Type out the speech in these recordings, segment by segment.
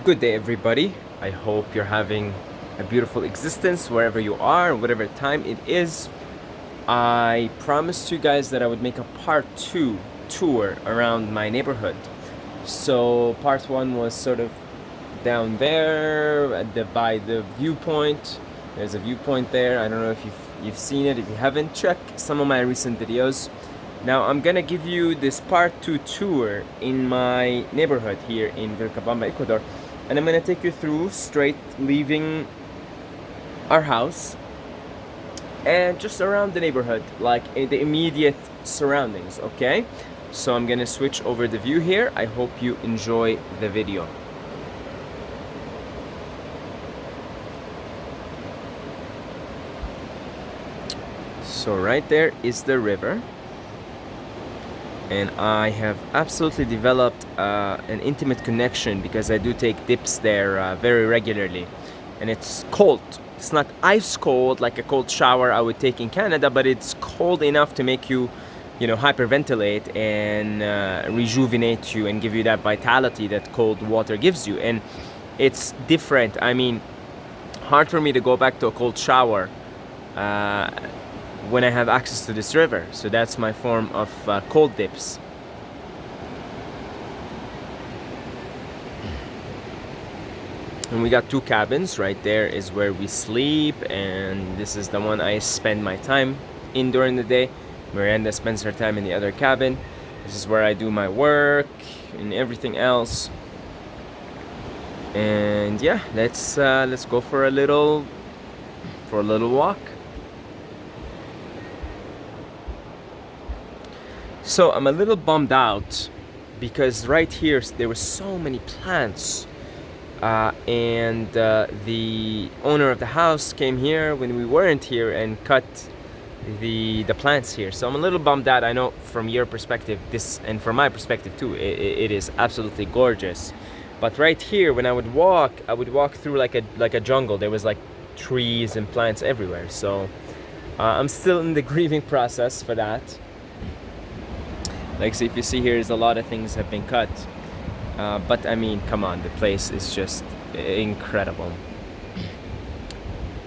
Good day, everybody. I hope you're having a beautiful existence wherever you are, whatever time it is. I promised you guys that I would make a part 2 tour around my neighborhood. So part 1 was sort of down there by the viewpoint. There's a viewpoint there. I don't know if you've seen it. If you haven't, check some of my recent videos. Now I'm gonna give you this part 2 tour in my neighborhood here in VILCABAMBA, Ecuador, and I'm gonna take you through straight leaving our house and just around the neighborhood, like in the immediate surroundings, okay? So I'm gonna switch over the view here. I hope you enjoy the video. So right there is the river, and I have absolutely developed an intimate connection because I do take dips there very regularly, and it's cold. It's not ice cold like a cold shower I would take in Canada, but it's cold enough to make you, hyperventilate and rejuvenate you and give you that vitality that cold water gives you. And it's different. I mean, hard for me to go back to a cold shower when I have access to this river. So that's my form of cold dips. And we got 2 cabins. Right there is where we sleep, and this is the one I spend my time in during the day. Miranda spends her time in the other cabin. This is where I do my work and everything else. And yeah, let's go for a little walk. So I'm a little bummed out because right here there were so many plants, and the owner of the house came here when we weren't here and cut the plants here. So I'm a little bummed out. I know from your perspective this, and from my perspective too, it is absolutely gorgeous. But right here, when I would walk through like a jungle. There was like trees and plants everywhere. So I'm still in the grieving process for that. Like, so if you see here, there's a lot of things have been cut. But I mean, come on, the place is just incredible.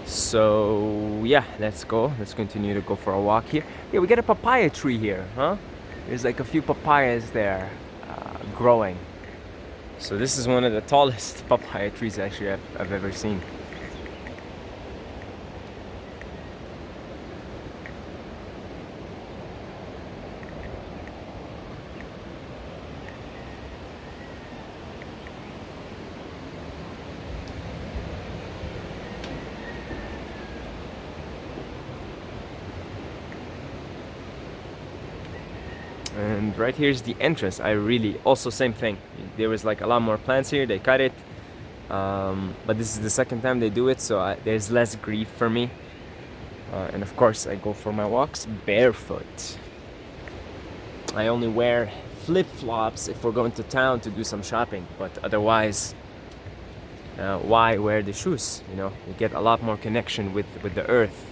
So yeah, let's go. Let's continue to go for a walk here. Yeah, we got a papaya tree here, huh? There's like a few papayas there growing. So this is one of the tallest papaya trees actually I've ever seen. And right here's the entrance. Also same thing. There was like a lot more plants here. They cut it, but this is the second time they do it, so there's less grief for me. And of course, I go for my walks barefoot. I only wear flip-flops if we're going to town to do some shopping, but otherwise, why wear the shoes? You get a lot more connection with the earth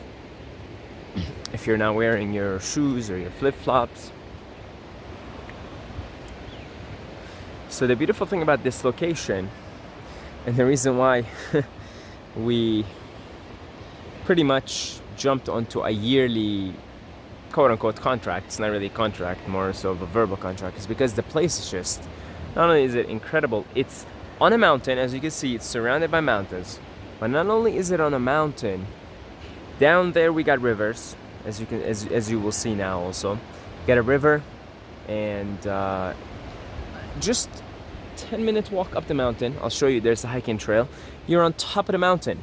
if you're not wearing your shoes or your flip-flops. So the beautiful thing about this location, and the reason why we pretty much jumped onto a yearly quote-unquote contract, it's not really a contract, more so of a verbal contract, is because the place is just, not only is it incredible, it's on a mountain. As you can see, it's surrounded by mountains, but not only is it on a mountain, down there we got rivers, as you will see now. Also got a river, and just 10-minute walk up the mountain. I'll show you. There's a hiking trail. You're on top of the mountain,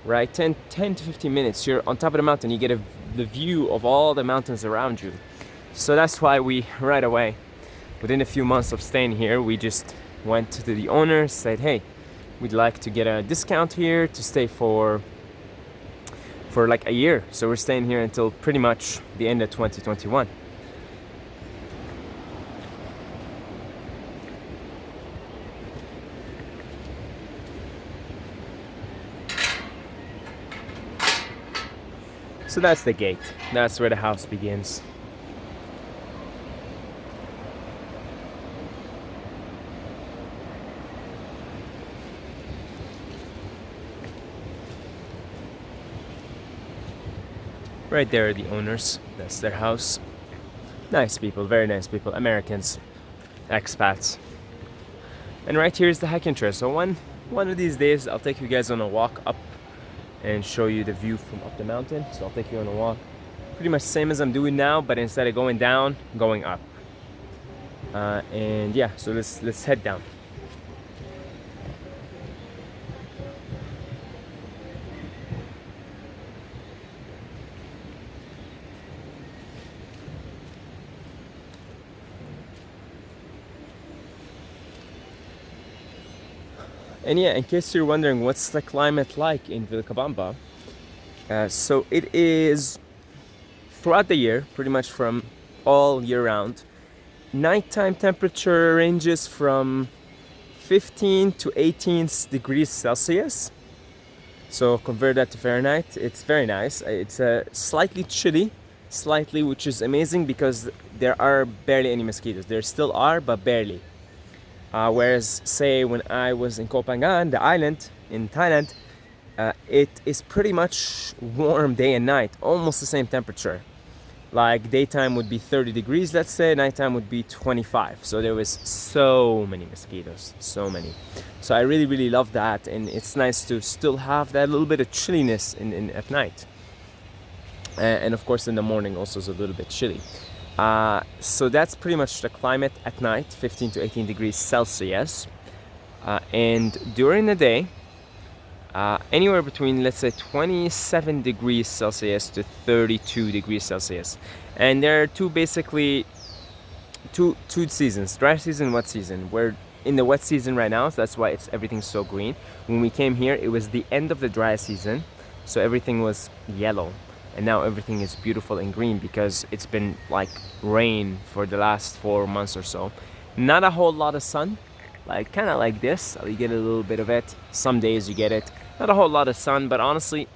right? 10 to 15 minutes. You're on top of the mountain. You get the view of all the mountains around you. So that's why we right away, within a few months of staying here, we just went to the owner, said, hey, we'd like to get a discount here to stay for like a year. So we're staying here until pretty much the end of 2021. So that's the gate. That's where the house begins. Right there are the owners. That's their house. Nice people, very nice people. Americans, expats. And right here is the hiking trail. So one of these days I'll take you guys on a walk up and show you the view from up the mountain. So I'll take you on a walk. Pretty much same as I'm doing now, but instead of going down, going up. And yeah, so let's head down. And yeah, in case you're wondering what's the climate like in VILCABAMBA, so it is throughout the year, pretty much from all year round. Nighttime temperature ranges from 15 to 18 degrees Celsius. So convert that to Fahrenheit, it's very nice. It's slightly chilly, which is amazing because there are barely any mosquitoes. There still are, but barely. Whereas, say, when I was in Koh Phangan, the island in Thailand, it is pretty much warm day and night, almost the same temperature. Like daytime would be 30 degrees, let's say, nighttime would be 25. So there was so many mosquitoes, so many. So I really love that, and it's nice to still have that little bit of chilliness at night. And of course in the morning also is a little bit chilly. So that's pretty much the climate at night, 15 to 18 degrees Celsius. And during the day, anywhere between, let's say, 27 degrees Celsius to 32 degrees Celsius. And there are two seasons, dry season, wet season. We're in the wet season right now, so that's why everything's so green. When we came here, it was the end of the dry season, so everything was yellow. And now everything is beautiful and green because it's been like rain for the last 4 months or so. Not a whole lot of sun, like kind of like this. You get a little bit of it. Some days you get it. Not a whole lot of sun, but honestly,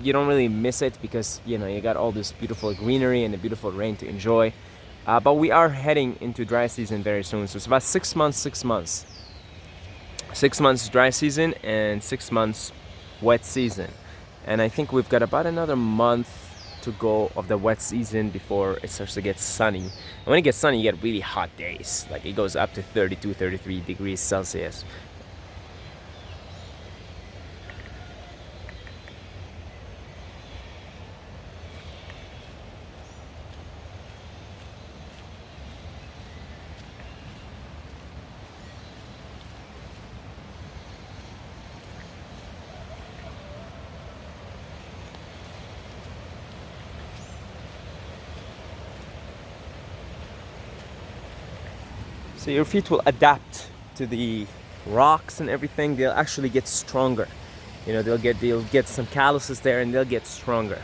you don't really miss it because you got all this beautiful greenery and the beautiful rain to enjoy. But we are heading into dry season very soon, so it's about 6 months. 6 months dry season and 6 months wet season. And I think we've got about another month to go of the wet season before it starts to get sunny. And when it gets sunny, you get really hot days. Like it goes up to 32, 33 degrees Celsius. So your feet will adapt to the rocks and everything. They'll actually get stronger. They'll get some calluses there and they'll get stronger.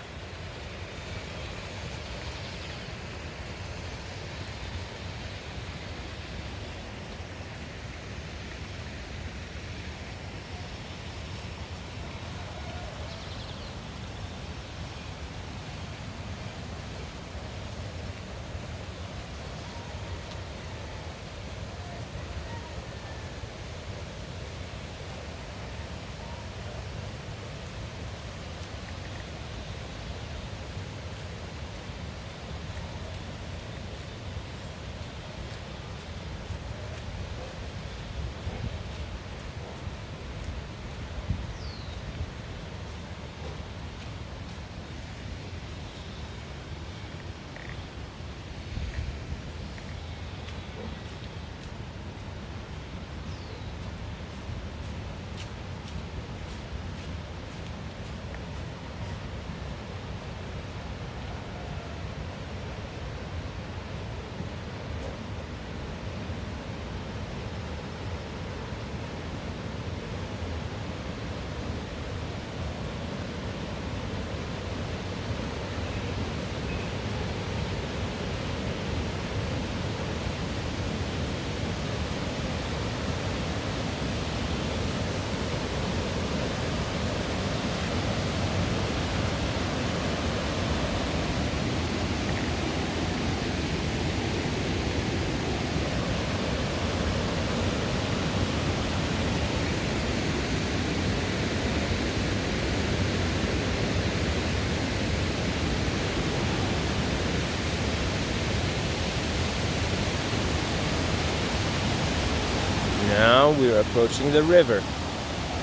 we're approaching the river.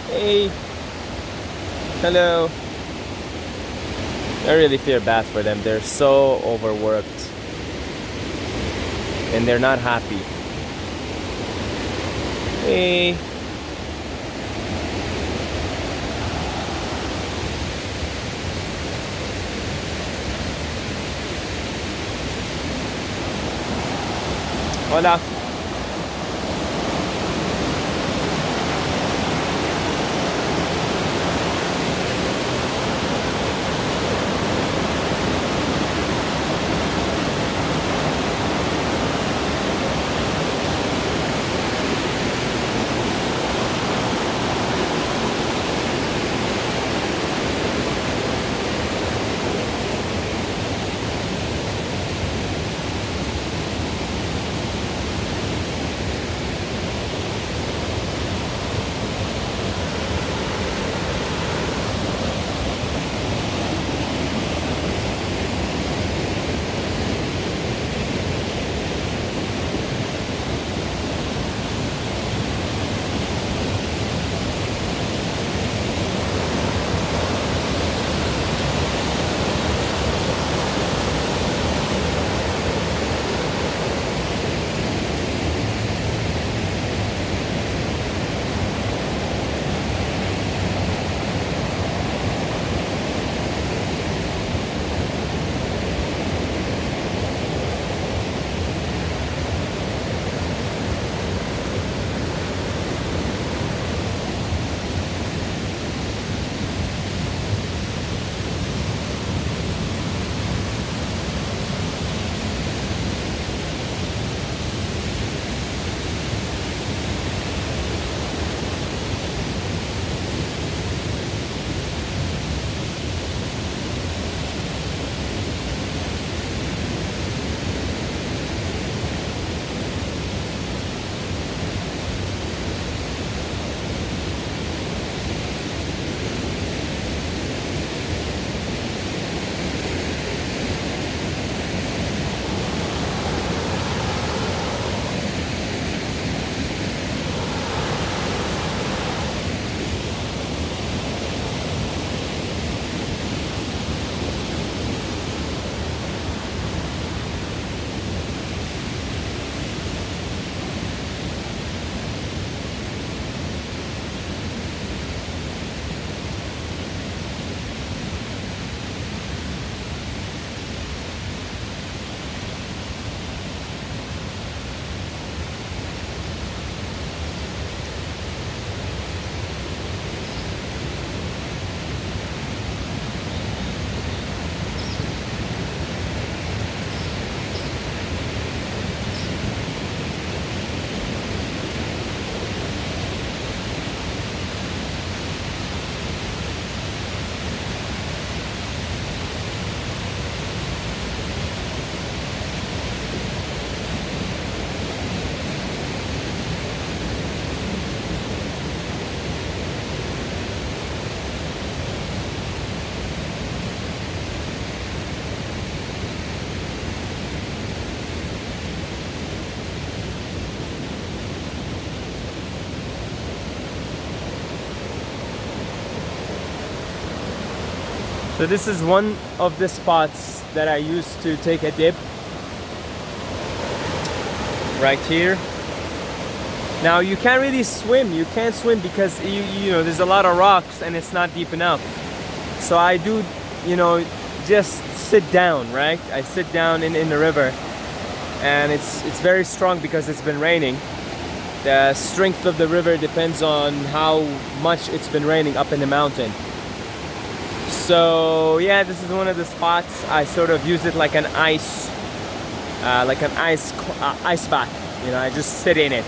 Hey, hello. I really feel bad for them. They're so overworked and they're not happy. Hey. Hola. So this is one of the spots that I used to take a dip. Right here. Now you can't really swim. You can't swim because you know there's a lot of rocks and it's not deep enough. So I do, you know, just sit down, right? I sit down in the river, and it's very strong because it's been raining. The strength of the river depends on how much it's been raining up in the mountain. So yeah, this is one of the spots. I sort of use it like an ice bath. You know, I just sit in it,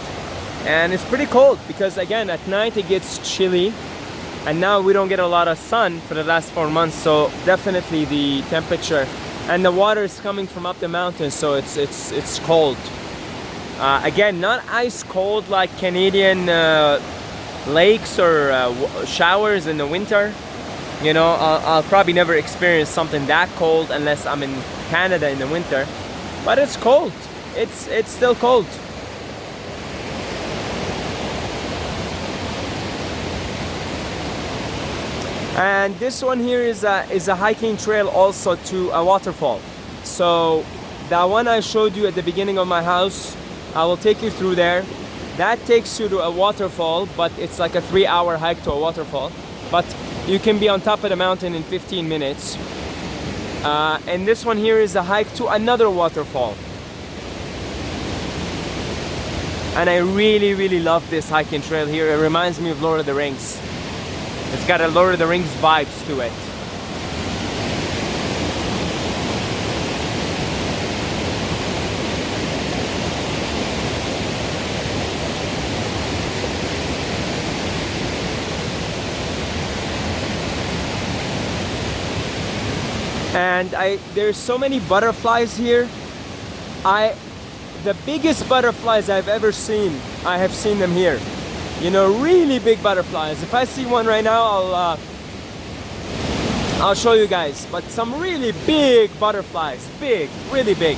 and it's pretty cold because again at night it gets chilly, and now we don't get a lot of sun for the last 4 months. So definitely the temperature, and the water is coming from up the mountain, so it's cold. Again, not ice cold like Canadian lakes or showers in the winter. You know, I'll probably never experience something that cold unless I'm in Canada in the winter. But it's cold. It's still cold. And this one here is a hiking trail also to a waterfall. So that one I showed you at the beginning of my house, I will take you through there. That takes you to a waterfall, but it's like a 3-hour hike to a waterfall. But you can be on top of the mountain in 15 minutes. And this one here is a hike to another waterfall. And I really, really love this hiking trail here. It reminds me of Lord of the Rings. It's got a Lord of the Rings vibes to it. And there's so many butterflies here. The biggest butterflies I've ever seen, I have seen them here. You know, really big butterflies. If I see one right now, I'll show you guys. But some really big butterflies, big, really big.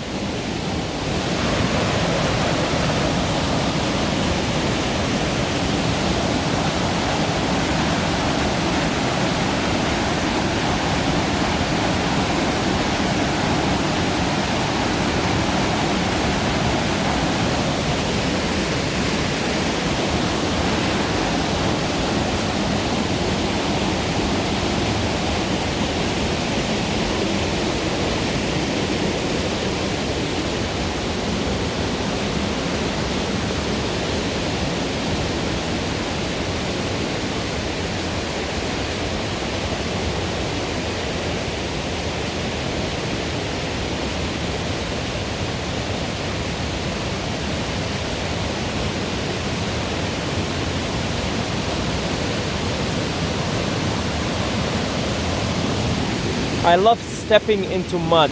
I love stepping into mud.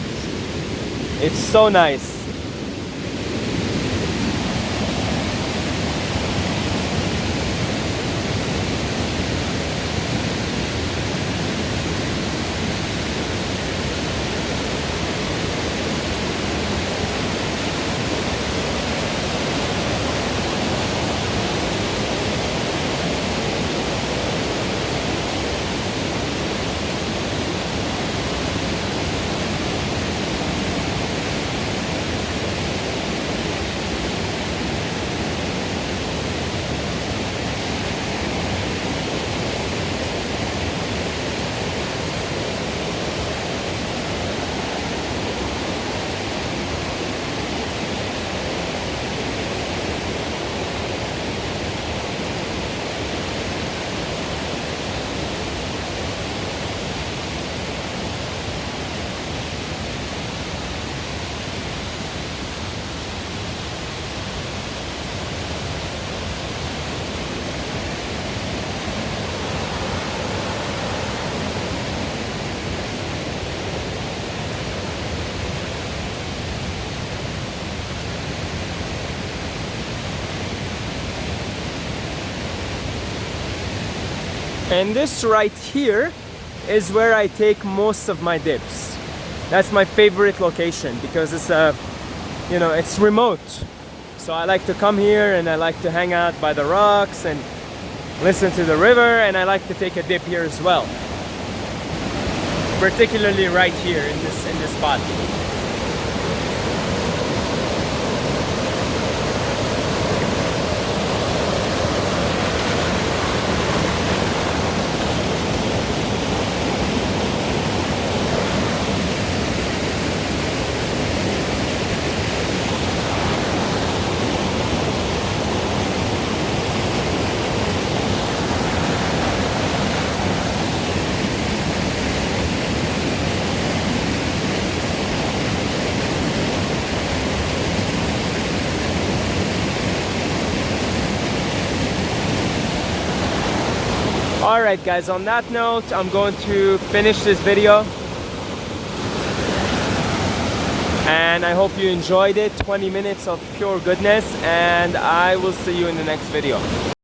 It's so nice. And this right here is where I take most of my dips. That's my favorite location because it's it's remote. So I like to come here and I like to hang out by the rocks and listen to the river, and I like to take a dip here as well. Particularly right here in this spot. Alright guys, on that note, I'm going to finish this video. And I hope you enjoyed it. 20 minutes of pure goodness, and I will see you in the next video.